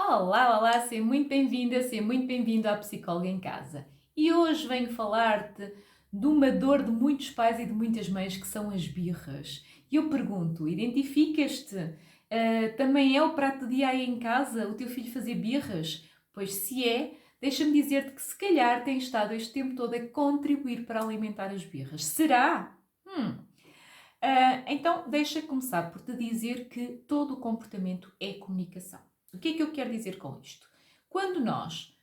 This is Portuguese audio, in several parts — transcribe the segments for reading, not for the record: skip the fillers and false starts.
Olá, olá, seja muito bem-vinda, seja muito bem-vindo à Psicóloga em Casa. E hoje venho falar-te de uma dor de muitos pais e de muitas mães que são as birras. E eu pergunto, identificas-te? Também é o prato de dia aí em casa o teu filho fazer birras? Pois se é, deixa-me dizer-te que se calhar tens estado este tempo todo a contribuir para alimentar as birras. Será? Então, deixa começar por te dizer que todo o comportamento é comunicação. O que é que eu quero dizer com isto? Quando nós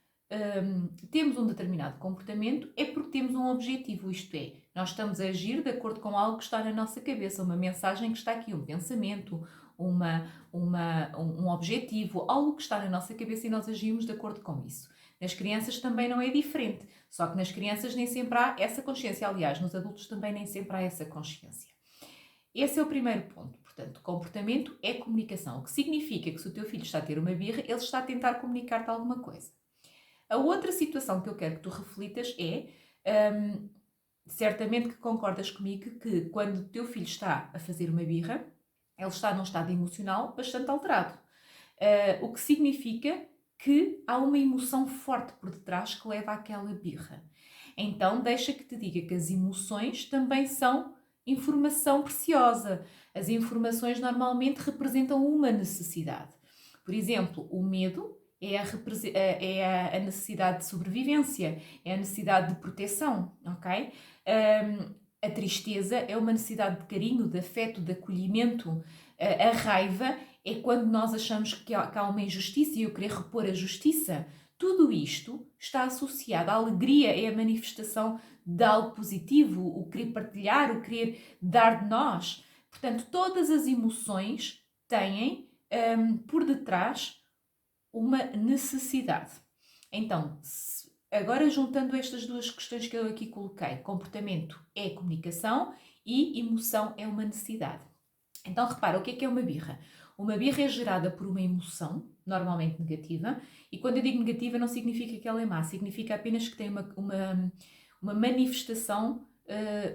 temos um determinado comportamento, é porque temos um objetivo, isto é, nós estamos a agir de acordo com algo que está na nossa cabeça, uma mensagem que está aqui, um pensamento, um objetivo, algo que está na nossa cabeça e nós agimos de acordo com isso. Nas crianças também não é diferente, só que nas crianças nem sempre há essa consciência, aliás, nos adultos também nem sempre há essa consciência. Esse é o primeiro ponto. Portanto, comportamento é comunicação, o que significa que se o teu filho está a ter uma birra, ele está a tentar comunicar-te alguma coisa. A outra situação que eu quero que tu reflitas é, certamente que concordas comigo que quando o teu filho está a fazer uma birra, ele está num estado emocional bastante alterado. O que significa que há uma emoção forte por detrás que leva àquela birra. Então, deixa que te diga que as emoções também são informação preciosa. As informações normalmente representam uma necessidade. Por exemplo, o medo é a necessidade de sobrevivência, é a necessidade de proteção, ok? A tristeza é uma necessidade de carinho, de afeto, de acolhimento. A raiva é quando nós achamos que há uma injustiça e eu querer repor a justiça. Tudo isto está associado à alegria, é a manifestação de algo positivo, o querer partilhar, o querer dar de nós. Portanto, todas as emoções têm por detrás uma necessidade. Então, agora juntando estas duas questões que eu aqui coloquei, comportamento é comunicação e emoção é uma necessidade. Então, repara, o que é uma birra? Uma birra é gerada por uma emoção, normalmente negativa, e quando eu digo negativa não significa que ela é má, significa apenas que tem uma manifestação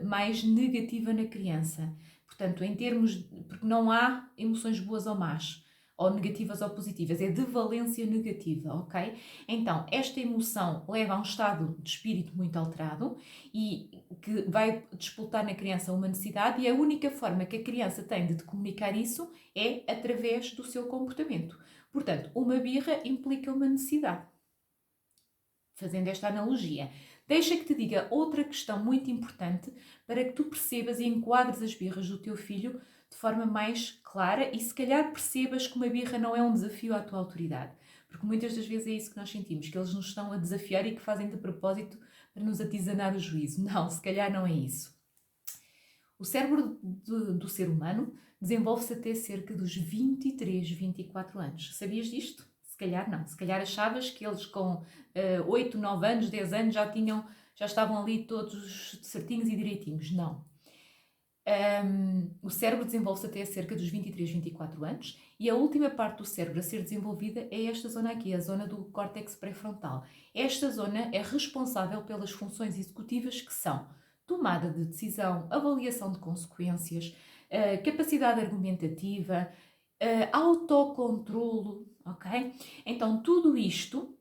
mais negativa na criança. Portanto, em termos. Porque não há emoções boas ou más, ou negativas ou positivas, é de valência negativa, ok? Então, esta emoção leva a um estado de espírito muito alterado e que vai despoltar na criança uma necessidade, e a única forma que a criança tem de comunicar isso é através do seu comportamento. Portanto, uma birra implica uma necessidade. Fazendo esta analogia, deixa que te diga outra questão muito importante para que tu percebas e enquadres as birras do teu filho de forma mais clara e se calhar percebas que uma birra não é um desafio à tua autoridade. Porque muitas das vezes é isso que nós sentimos, que eles nos estão a desafiar e que fazem de propósito para nos atizanar o juízo. Não, se calhar não é isso. O cérebro do ser humano desenvolve-se até cerca dos 23, 24 anos. Sabias disto? Se calhar não. Se calhar achavas que eles com 8, 9 anos, 10 anos já estavam ali todos certinhos e direitinhos. Não. O cérebro desenvolve-se até cerca dos 23, 24 anos e a última parte do cérebro a ser desenvolvida é esta zona aqui, a zona do córtex pré-frontal. Esta zona é responsável pelas funções executivas que são tomada de decisão, avaliação de consequências, capacidade argumentativa, autocontrolo, ok? Então tudo isto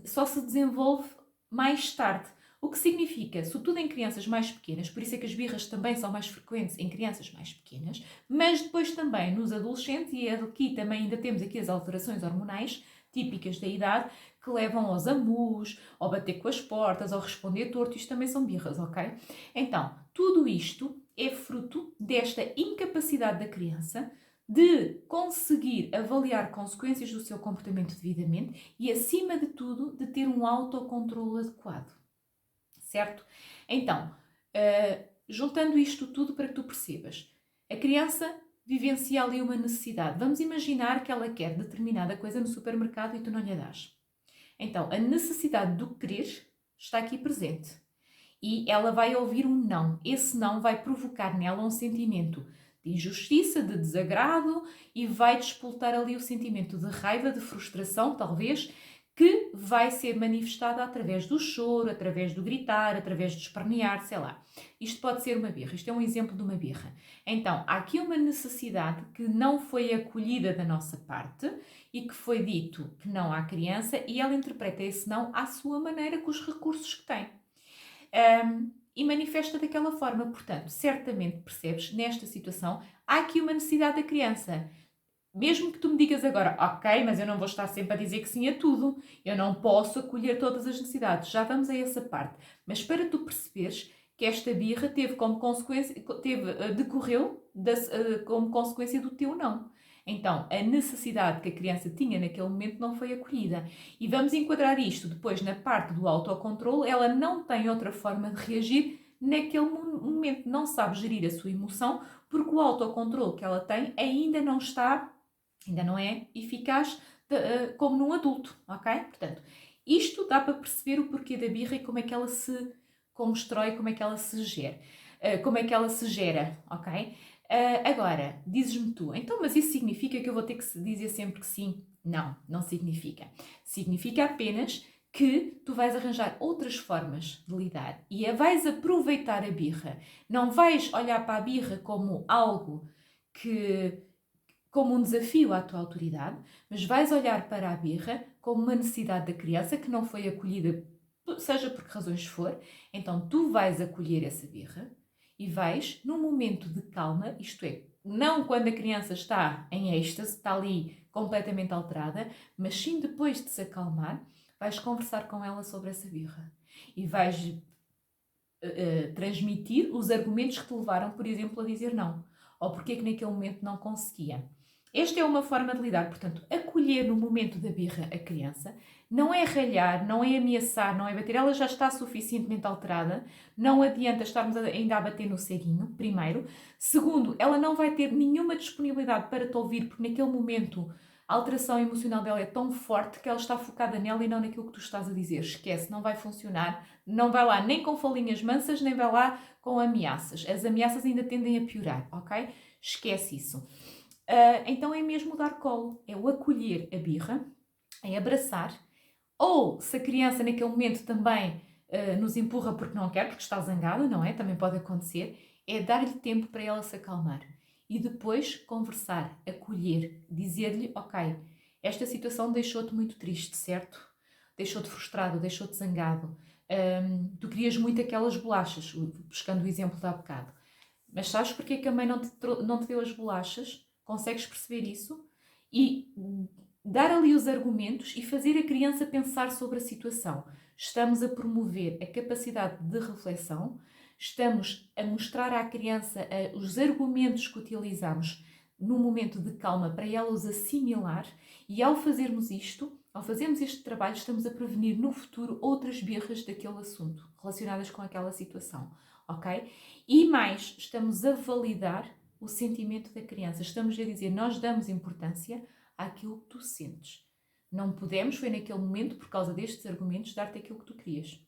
só se desenvolve mais tarde. O que significa, sobretudo em crianças mais pequenas, por isso é que as birras também são mais frequentes em crianças mais pequenas, mas depois também nos adolescentes, e aqui também ainda temos aqui as alterações hormonais típicas da idade, que levam aos amus, ao bater com as portas, ao responder torto, isto também são birras, ok? Então, tudo isto é fruto desta incapacidade da criança de conseguir avaliar consequências do seu comportamento devidamente e, acima de tudo, de ter um autocontrole adequado. Certo? Então, juntando isto tudo para que tu percebas, a criança vivencia ali uma necessidade. Vamos imaginar que ela quer determinada coisa no supermercado e tu não lhe dás. Então, a necessidade do querer está aqui presente. E ela vai ouvir um não. Esse não vai provocar nela um sentimento de injustiça, de desagrado e vai despoltar ali o sentimento de raiva, de frustração, talvez, que vai ser manifestada através do choro, através do gritar, através do espernear, sei lá. Isto pode ser uma birra, isto é um exemplo de uma birra. Então, há aqui uma necessidade que não foi acolhida da nossa parte e que foi dito que não à criança e ela interpreta esse não à sua maneira, com os recursos que tem. E manifesta daquela forma. Portanto, certamente percebes, nesta situação, há aqui uma necessidade da criança. Mesmo que tu me digas agora, ok, mas eu não vou estar sempre a dizer que sim a tudo, eu não posso acolher todas as necessidades, já vamos a essa parte. Mas para tu perceberes que esta birra teve como consequência, decorreu como consequência do teu não. Então, a necessidade que a criança tinha naquele momento não foi acolhida. E vamos enquadrar isto depois na parte do autocontrole, ela não tem outra forma de reagir naquele momento, não sabe gerir a sua emoção, porque o autocontrole que ela tem ainda não é eficaz como num adulto, ok? Portanto, isto dá para perceber o porquê da birra e como é que ela se constrói, como é que ela se gera, ok? Agora, dizes-me tu, então, mas isso significa que eu vou ter que dizer sempre que sim? Não, não significa. Significa apenas que tu vais arranjar outras formas de lidar e vais aproveitar a birra. Não vais olhar para a birra como algo como um desafio à tua autoridade, mas vais olhar para a birra como uma necessidade da criança que não foi acolhida, seja por que razões for. Então tu vais acolher essa birra e vais, num momento de calma, isto é, não quando a criança está em êxtase, está ali completamente alterada, mas sim depois de se acalmar, vais conversar com ela sobre essa birra e vais transmitir os argumentos que te levaram, por exemplo, a dizer não, ou porque é que naquele momento não conseguia. Esta é uma forma de lidar, portanto, acolher no momento da birra a criança, não é ralhar, não é ameaçar, não é bater, ela já está suficientemente alterada, não adianta estarmos ainda a bater no ceguinho, primeiro. Segundo, ela não vai ter nenhuma disponibilidade para te ouvir, porque naquele momento a alteração emocional dela é tão forte que ela está focada nela e não naquilo que tu estás a dizer. Esquece, não vai funcionar, não vai lá nem com falinhas mansas, nem vai lá com ameaças. As ameaças ainda tendem a piorar, ok? Esquece isso. Então é mesmo dar colo, é o acolher a birra, é abraçar, ou se a criança naquele momento também nos empurra porque não quer, porque está zangada, não é? Também pode acontecer, é dar-lhe tempo para ela se acalmar e depois conversar, acolher, dizer-lhe, ok, esta situação deixou-te muito triste, certo? Deixou-te frustrado, deixou-te zangado. Tu querias muito aquelas bolachas, buscando o exemplo de há bocado. Mas sabes porque é que a mãe não te deu as bolachas? Consegues perceber isso? E dar ali os argumentos e fazer a criança pensar sobre a situação. Estamos a promover a capacidade de reflexão, estamos a mostrar à criança os argumentos que utilizamos no momento de calma para ela os assimilar e ao fazermos isto, ao fazermos este trabalho, estamos a prevenir no futuro outras birras daquele assunto relacionadas com aquela situação, ok? E mais, estamos a validar o sentimento da criança. Estamos a dizer, nós damos importância àquilo que tu sentes. Não podemos, foi naquele momento, por causa destes argumentos, dar-te aquilo que tu querias.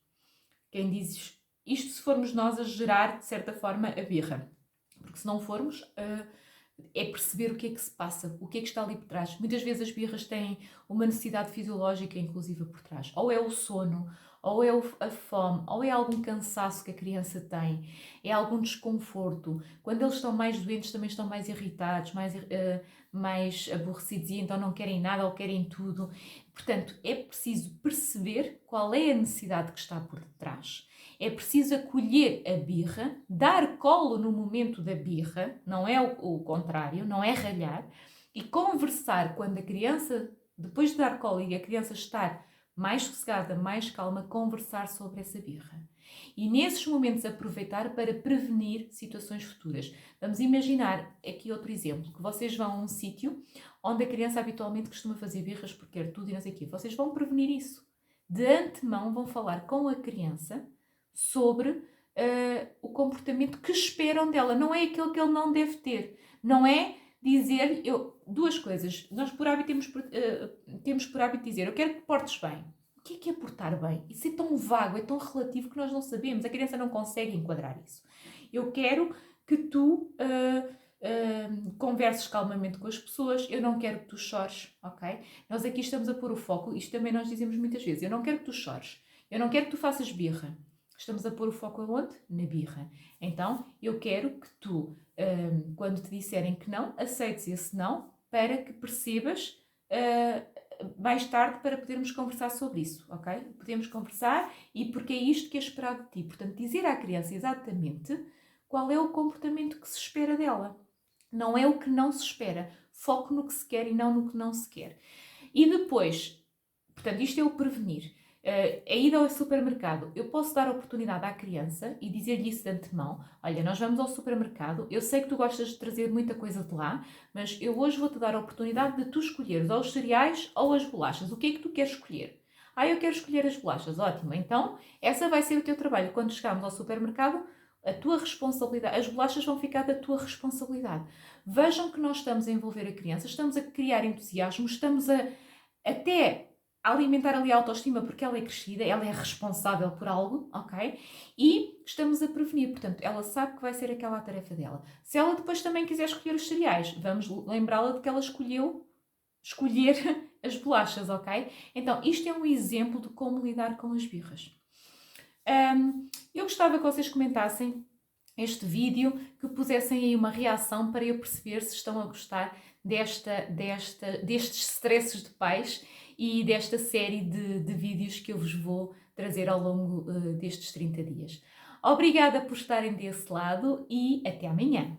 Quem diz isto se formos nós a gerar, de certa forma, a birra. Porque se não formos, é perceber o que é que se passa, o que é que está ali por trás. Muitas vezes as birras têm uma necessidade fisiológica inclusiva por trás. Ou é o sono, ou é a fome, ou é algum cansaço que a criança tem, é algum desconforto. Quando eles estão mais doentes também estão mais irritados, mais aborrecidos e então não querem nada ou querem tudo. Portanto, é preciso perceber qual é a necessidade que está por detrás. É preciso acolher a birra, dar colo no momento da birra, não é o contrário, não é ralhar, e conversar quando a criança, depois de dar colo e a criança estar mais sossegada, mais calma, conversar sobre essa birra. E nesses momentos aproveitar para prevenir situações futuras. Vamos imaginar aqui outro exemplo, que vocês vão a um sítio onde a criança habitualmente costuma fazer birras porque quer tudo e não sei o quê. Vocês vão prevenir isso. De antemão vão falar com a criança sobre o comportamento que esperam dela. Não é aquele que ele não deve ter. Não é dizer... duas coisas. Nós por hábito temos por hábito dizer, eu quero que portes bem. O que é portar bem? Isso é tão vago, é tão relativo que nós não sabemos. A criança não consegue enquadrar isso. Eu quero que tu converses calmamente com as pessoas, eu não quero que tu chores, ok? Nós aqui estamos a pôr o foco, isto também nós dizemos muitas vezes, eu não quero que tu chores, eu não quero que tu faças birra. Estamos a pôr o foco aonde? Na birra. Então, eu quero que tu, quando te disserem que não, aceites esse não, para que percebas mais tarde para podermos conversar sobre isso, ok? Podemos conversar e porque é isto que é esperado de ti. Portanto, dizer à criança exatamente qual é o comportamento que se espera dela. Não é o que não se espera. Foco no que se quer e não no que não se quer. E depois, portanto, isto é o prevenir. A ida ao supermercado, eu posso dar a oportunidade à criança e dizer-lhe isso de antemão. Olha, nós vamos ao supermercado, eu sei que tu gostas de trazer muita coisa de lá, mas eu hoje vou-te dar a oportunidade de tu escolheres ou os cereais ou as bolachas. O que é que tu queres escolher? Eu quero escolher as bolachas. Ótimo, então essa vai ser o teu trabalho. Quando chegarmos ao supermercado, a tua responsabilidade, as bolachas vão ficar da tua responsabilidade. Vejam que nós estamos a envolver a criança, estamos a criar entusiasmo, estamos até a alimentar ali a autoestima porque ela é crescida, ela é responsável por algo, ok? E estamos a prevenir, portanto, ela sabe que vai ser aquela a tarefa dela. Se ela depois também quiser escolher os cereais, vamos lembrá-la de que ela escolher as bolachas, ok? Então, isto é um exemplo de como lidar com as birras. Eu gostava que vocês comentassem este vídeo, que pusessem aí uma reação para eu perceber se estão a gostar destes stresses de pais e desta série de vídeos que eu vos vou trazer ao longo destes 30 dias. Obrigada por estarem desse lado e até amanhã!